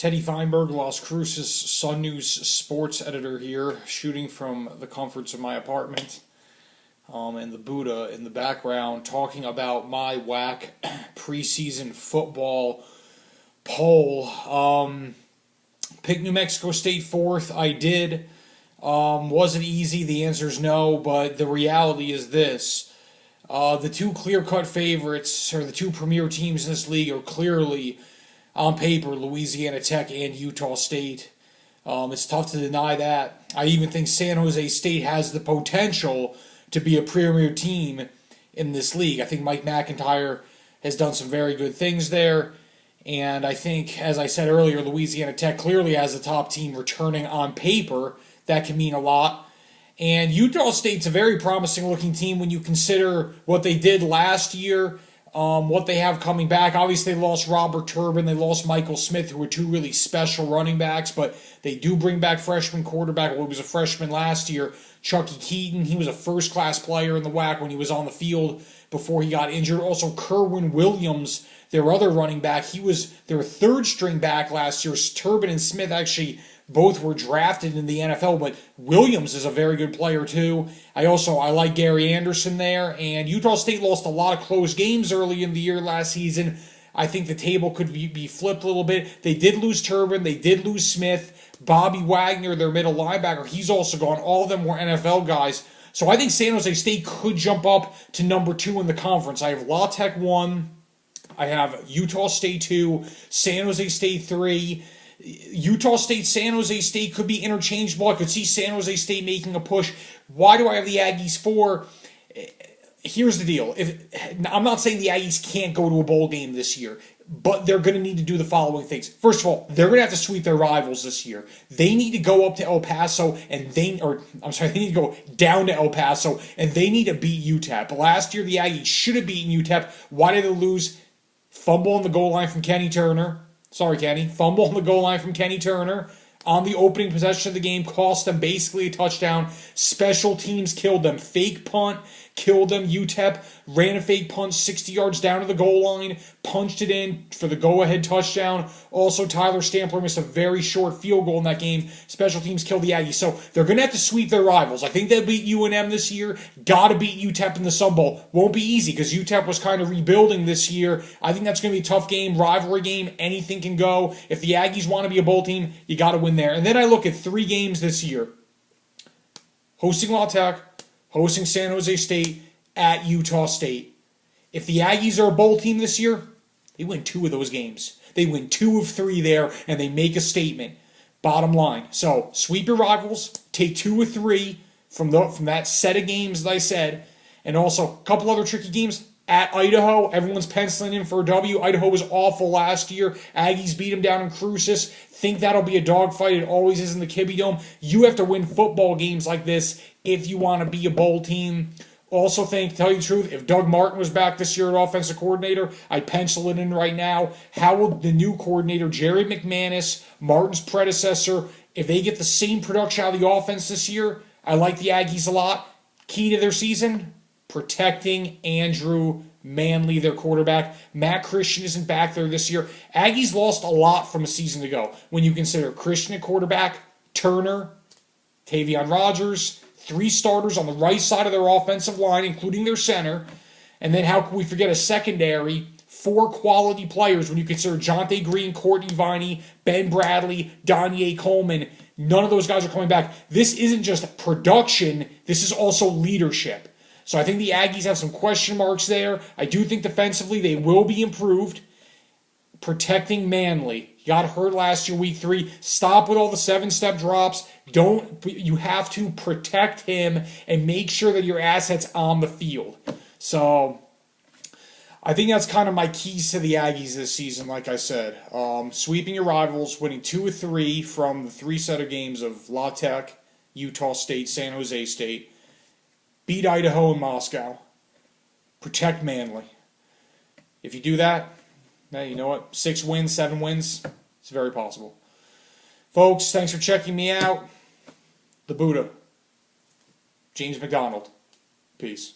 Teddy Feinberg, Las Cruces Sun News sports editor here, shooting from the comforts of my apartment. And the Buddha in the background, talking about my WAC preseason football poll. Pick New Mexico State fourth. I did. Was it easy? The answer is no, but the reality is this. The two clear-cut favorites, or the two premier teams in this league, are clearly, on paper, Louisiana Tech and Utah State. It's tough to deny that. I even think San Jose State has the potential to be a premier team in this league. I think Mike McIntyre has done some very good things there. And I think, as I said earlier, Louisiana Tech clearly has the top team returning on paper. That can mean a lot. And Utah State's a very promising-looking team when you consider what they did last year, what they have coming back. Obviously, they lost Robert Turbin. They lost Michael Smith, who were two really special running backs. But they do bring back freshman quarterback. Well, he was a freshman last year, Chucky Keaton. He was a first-class player in the WAC when he was on the field before he got injured. Also, Kerwin Williams, their other running back, he was their third-string back last year. Turbin and Smith actually both were drafted in the NFL, but Williams is a very good player too. I like Gary Anderson there, and Utah State lost a lot of close games early in the year last season. I think the table could be flipped a little bit. They did lose Turbin, they did lose Smith. Bobby Wagner, their middle linebacker, he's also gone. All of them were NFL guys. So I think San Jose State could jump up to number 2 in the conference. I have La Tech 1, I have Utah State 2, San Jose State 3. Utah State, San Jose State could be interchangeable. I could see San Jose State making a push. Why do I have the Aggies 4? Here's the deal. I'm not saying the Aggies can't go to a bowl game this year, but they're going to need to do the following things. First of all, they're going to have to sweep their rivals this year. They need to go up to El Paso they need to go down to El Paso, and they need to beat UTEP. Last year, the Aggies should have beaten UTEP. Why did they lose? Fumble on the goal line from Kenny Turner. Sorry, Kenny. Fumble on the goal line from Kenny Turner on the opening possession of the game, cost them basically a touchdown. Special teams killed them. Fake punt killed them. UTEP ran a fake punt 60 yards down to the goal line, punched it in for the go-ahead touchdown. Also, Tyler Stampler missed a very short field goal in that game. Special teams killed the Aggies. So they're going to have to sweep their rivals. I think they'll beat UNM this year. Got to beat UTEP in the Sun Bowl. Won't be easy because UTEP was kind of rebuilding this year. I think that's going to be a tough game, rivalry game. Anything can go. If the Aggies want to be a bowl team, you got to win there. And then I look at 3 games this year. Hosting La Tech, hosting San Jose State, at Utah State. If the Aggies are a bowl team this year, they win 2 of those games. They win 2 of 3 there, and they make a statement. Bottom line. So, sweep your rivals, take 2 of 3 from that set of games that I said, and also a couple other tricky games. At Idaho, everyone's penciling in for a W. Idaho was awful last year. Aggies beat them down in Cruces. Think that'll be a dogfight. It always is in the Kibbe Dome. You have to win football games like this if you want to be a bowl team. Also think, tell you the truth, if Doug Martin was back this year at offensive coordinator, I'd pencil it in right now. How will the new coordinator, Jerry McManus, Martin's predecessor, if they get the same production out of the offense this year, I like the Aggies a lot. Key to their season, protecting Andrew Manley, their quarterback. Matt Christian isn't back there this year. Aggies lost a lot from a season ago when you consider Christian at quarterback, Turner, Tavion Rogers, 3 starters on the right side of their offensive line, including their center. And then how can we forget a secondary, 4 quality players when you consider Jonte Green, Courtney Viney, Ben Bradley, Danye Coleman. None of those guys are coming back. This isn't just production. This is also leadership. So I think the Aggies have some question marks there. I do think defensively they will be improved. Protecting Manley. He got hurt last year, week 3. Stop with all the 7-step drops. You have to protect him and make sure that your asset's on the field. So I think that's kind of my keys to the Aggies this season, like I said. Sweeping your rivals, winning 2 of 3 from the 3 set of games of La Tech, Utah State, San Jose State. Beat Idaho and Moscow. Protect Manley. If you do that, hey, you know what? 6 wins, 7 wins, it's very possible. Folks, thanks for checking me out. The Buddha. James McDonald. Peace.